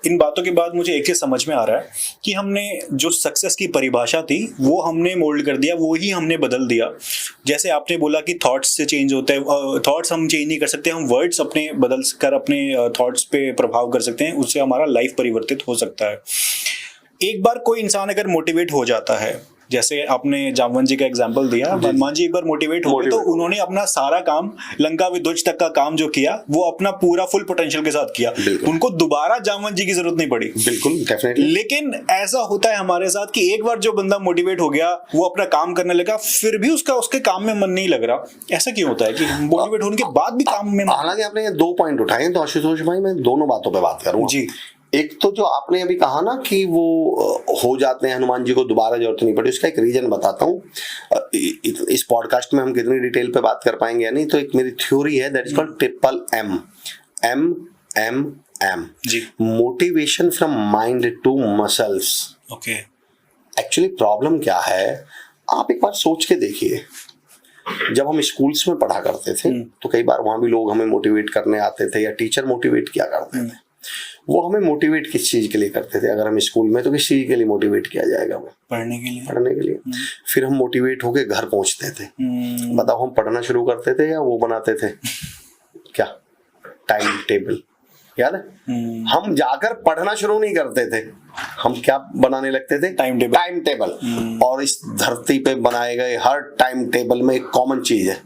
इन बातों के बाद मुझे एक चीज समझ में आ रहा है कि हमने जो सक्सेस की परिभाषा थी वो हमने मोल्ड कर दिया, वो ही हमने बदल दिया। जैसे आपने बोला कि थॉट्स से चेंज होते हैं, थॉट्स हम चेंज नहीं कर सकते, हम वर्ड्स अपने बदल कर अपने थॉट्स पे प्रभाव कर सकते हैं, उससे हमारा लाइफ परिवर्तित हो सकता है। एक बार कोई इंसान अगर मोटिवेट हो जाता है, जैसे आपने जामवन जी का एग्जांपल दिया, हनुमान जी एक बार मोटिवेट हो गए तो उन्होंने अपना सारा काम, लंका विध्वंस तक का काम जो किया वो अपना पूरा फुल पोटेंशियल के साथ किया, उनको दोबारा जामवन जी की जरूरत नहीं पड़ी। बिल्कुल, डेफिनेटली। लेकिन ऐसा होता है हमारे साथ कि एक बार जो बंदा मोटिवेट हो गया, वो अपना काम करने लगा, फिर भी उसके काम में मन नहीं लग रहा। ऐसा क्यों होता है कि मोटिवेट होने के बाद भी काम में? हालांकि आपने ये 2 पॉइंट उठाए, तो आशुतोष भाई मैं दोनों बातों पे बात करूंगा जी। एक तो जो आपने अभी कहा ना कि वो हो जाते हैं, हनुमान जी को दोबारा जरूरत नहीं पड़ी, उसका एक रीजन बताता हूँ। इस पॉडकास्ट में हम कितनी डिटेल पे बात कर पाएंगे या नहीं, तो एक मेरी थ्योरी है, that is called triple M, M M M G. Motivation from mind to muscles. Okay. Actually problem क्या है, आप एक बार सोच के देखिए, जब हम स्कूल्स में पढ़ा करते थे तो कई बार वहां भी लोग हमें मोटिवेट करने आते थे या टीचर मोटिवेट किया करते थे। वो हमें मोटिवेट किस चीज के लिए करते थे? अगर हम स्कूल में, तो किस चीज के लिए मोटिवेट किया जाएगा? वो पढ़ने के लिए। पढ़ने के लिए। फिर हम मोटिवेट होके घर पहुंचते थे। बताओ, हम पढ़ना शुरू करते थे या वो बनाते थे क्या, टाइम टेबल? याद है? हम जाकर पढ़ना शुरू नहीं करते थे, हम क्या बनाने लगते थे? Time table. और इस धरती पे बनाए गए हर टाइम टेबल में एक कॉमन चीज है,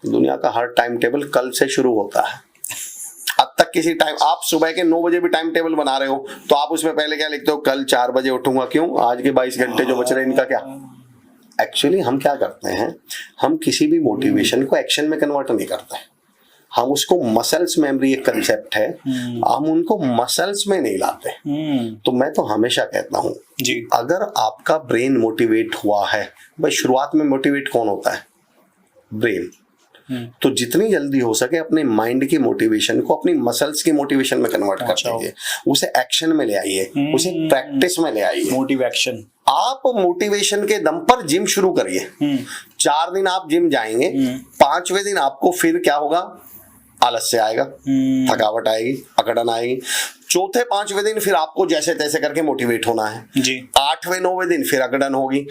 दुनिया का हर टाइम टेबल कल से शुरू होता है। अब तक किसी टाइम, आप सुबह के 9 बजे भी टाइम टेबल बना रहे हो तो आप उसमें पहले क्या लिखते हो? कल 4 बजे उठूंगा। क्यों? आज के 22 घंटे जो बच रहे हैं इनका क्या? एक्चुअली हम क्या करते हैं, हम किसी भी मोटिवेशन को एक्शन में कन्वर्ट नहीं करते, हम उसको मसल्स मेमोरी, एक कंसेप्ट है, हम उनको मसल्स में नहीं लाते। तो मैं तो हमेशा कहता हूं जी, अगर आपका ब्रेन मोटिवेट हुआ है, भाई शुरुआत में मोटिवेट कौन होता है? ब्रेन। तो जितनी जल्दी हो सके अपने माइंड की मोटिवेशन को अपनी मसल्स की मोटिवेशन में कन्वर्ट कर दीजिए, उसे एक्शन में ले आइए, उसे प्रैक्टिस में ले आइए। मोटिवेशन, आप मोटिवेशन के दम पर जिम शुरू करिए। 4 दिन आप जिम जाएंगे, 5वें दिन आपको फिर क्या होगा? आलस्य आएगा, थकावट आएगी, अकड़न आएगी। चौथे 5वें दिन फिर आपको जैसे तैसे करके मोटिवेट होना है जी। 8वें 9वें दिन फिर अकड़न होगी,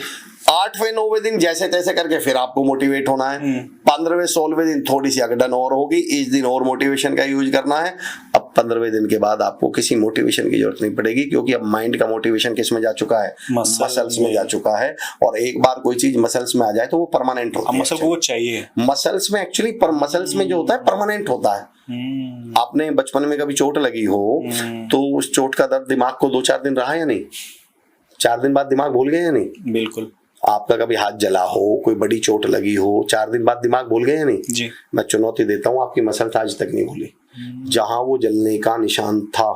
8वें 9वें दिन जैसे तैसे करके फिर आपको मोटिवेट होना है। 15वें 16वें दिन थोड़ी सी अकड़न और होगी, इस दिन और मोटिवेशन का यूज करना है। अब 15वें दिन के बाद आपको किसी मोटिवेशन की जरूरत नहीं पड़ेगी, क्योंकि अब माइंड का मोटिवेशन किस में जा चुका है? मसल्स में जा चुका है। और एक बार कोई चीज मसल्स में आ जाए तो वो परमानेंट होती है। मसल को वो चाहिए मसल्स में, एक्चुअली मसल्स में जो होता है परमानेंट होता है। आपने बचपन में कभी चोट लगी हो तो उस चोट का दर्द दिमाग को 2-4 दिन रहा या नहीं? 4 दिन बाद दिमाग भूल गए या नहीं? बिल्कुल। आपका कभी हाथ जला हो, कोई बड़ी चोट लगी हो, 4 दिन बाद दिमाग भूल गए या नहीं जी? मैं चुनौती देता हूँ, आपकी मसल्स आज तक नहीं भूली। जहां वो जलने का निशान था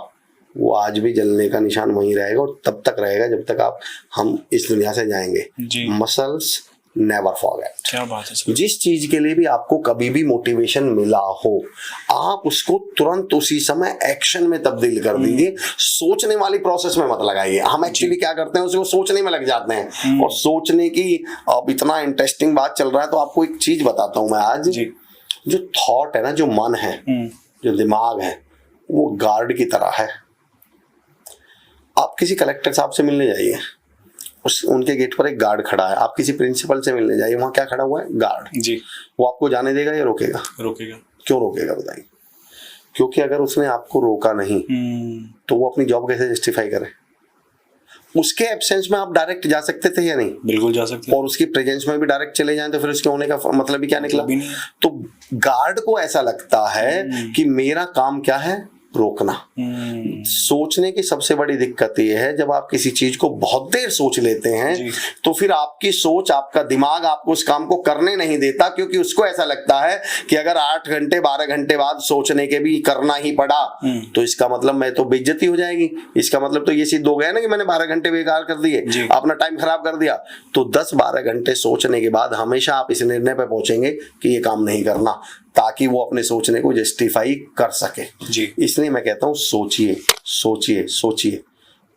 वो आज भी जलने का निशान वहीं रहेगा, और तब तक रहेगा जब तक हम इस दुनिया से जाएंगे। Muscles never forget. क्या बात है सर। जिस चीज के लिए भी आपको कभी भी मोटिवेशन मिला हो, आप उसको तुरंत उसी समय एक्शन में तब्दील कर दीजिए, सोचने वाली प्रोसेस में मत लगाइए। हम एक्चुअली क्या करते हैं, उसको सोचने में लग जाते हैं। और सोचने की, अब इतना इंटरेस्टिंग बात चल रहा है तो आपको एक चीज बताता हूं मैं आज जी। जो थॉट है ना, जो मन है, जो दिमाग है, वो गार्ड की तरह है। आप किसी कलेक्टर साहब से मिलने जाइए, उनके गेट पर एक गार्ड खड़ा है। आप किसी प्रिंसिपल से मिलने जाइए, वहां क्या खड़ा हुआ है? गार्ड जी। वो आपको जाने देगा या रोकेगा? रोकेगा। क्यों रोकेगा बताइए? क्योंकि अगर उसने आपको रोका नहीं तो वो अपनी जॉब कैसे जस्टिफाई करे? उसके एब्सेंस में आप डायरेक्ट जा सकते थे या नहीं? बिल्कुल जा सकते। और उसकी प्रेजेंस में भी डायरेक्ट चले जाएं तो फिर उसके होने का मतलब भी क्या निकला? तो गार्ड को ऐसा लगता है कि मेरा काम क्या है? रोकना। सोचने की सबसे बड़ी दिक्कत यह है, जब आप किसी चीज को बहुत देर सोच लेते हैं तो फिर आपकी सोच, आपका दिमाग आपको उस काम को करने नहीं देता, क्योंकि उसको ऐसा लगता है कि अगर 8 घंटे 12 घंटे बाद सोचने के भी करना ही पड़ा तो इसका मतलब मैं तो बेइज्जती हो जाएगी, इसका मतलब तो ये सिद्ध हो गया ना कि मैंने 12 घंटे बेकार कर दिए, अपना टाइम खराब कर दिया। तो 10-12 घंटे सोचने के बाद हमेशा आप इस निर्णय पर पहुंचेंगे कि ये काम नहीं करना, ताकि वो अपने सोचने को जस्टिफाई कर सके जी। इसलिए मैं कहता हूँ सोचिए सोचिए सोचिए,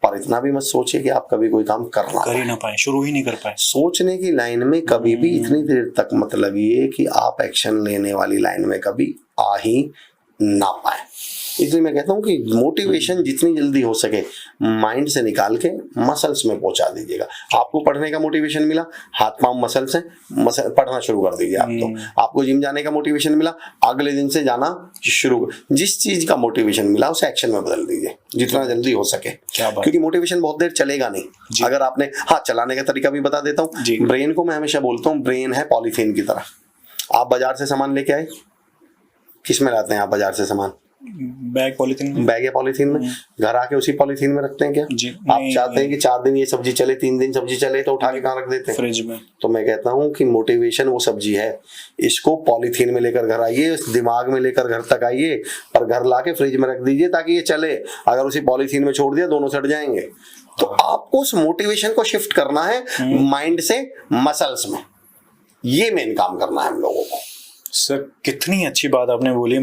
पर इतना भी मत सोचिए कि आप कभी कोई काम कर ही ना पाए, शुरू ही नहीं कर पाए। सोचने की लाइन में कभी भी इतनी देर तक मत लगिए कि आप एक्शन लेने वाली लाइन में कभी आ ही ना पाए। इसलिए मैं कहता हूँ कि मोटिवेशन जितनी जल्दी हो सके माइंड से निकाल के मसल्स में पहुंचा दीजिएगा। आपको पढ़ने का मोटिवेशन मिला, हाथ पांव मसल्स हैं, पढ़ना शुरू कर दीजिए आप। तो आपको जिम जाने का मोटिवेशन मिला, अगले दिन से जाना शुरू। जिस चीज का मोटिवेशन मिला उसे एक्शन में बदल दीजिए जितना जल्दी हो सके, क्योंकि मोटिवेशन बहुत देर चलेगा नहीं। अगर आपने, हाँ, चलाने का तरीका भी बता देता हूँ। ब्रेन को मैं हमेशा बोलता हूँ, ब्रेन है पॉलीथीन की तरह। आप बाजार से सामान लेके आए, किस में लाते हैं आप बाजार से सामान? बैग या पॉलीथीन में। घर आके उसी पॉलीथीन में रखते हैं क्या? आप चाहते हैं कि 4 दिन ये सब्जी चले, 3 दिन सब्जी चले, तो उठा के कहाँ रख देते हैं? फ्रिज में। तो मैं कहता हूँ कि मोटिवेशन वो सब्जी है, इसको पॉलीथीन में लेकर घर आइए, दिमाग में लेकर घर तक आइए, पर घर लाके फ्रिज में रख दीजिए ताकि ये चले। अगर उसी पॉलीथीन में छोड़ दिया, दोनों सड़ जाएंगे। तो आपको उस मोटिवेशन को शिफ्ट करना है माइंड से मसल्स में। ये मेन काम करना है हम लोगों को। सर, कितनी अच्छी बात आपने बोली।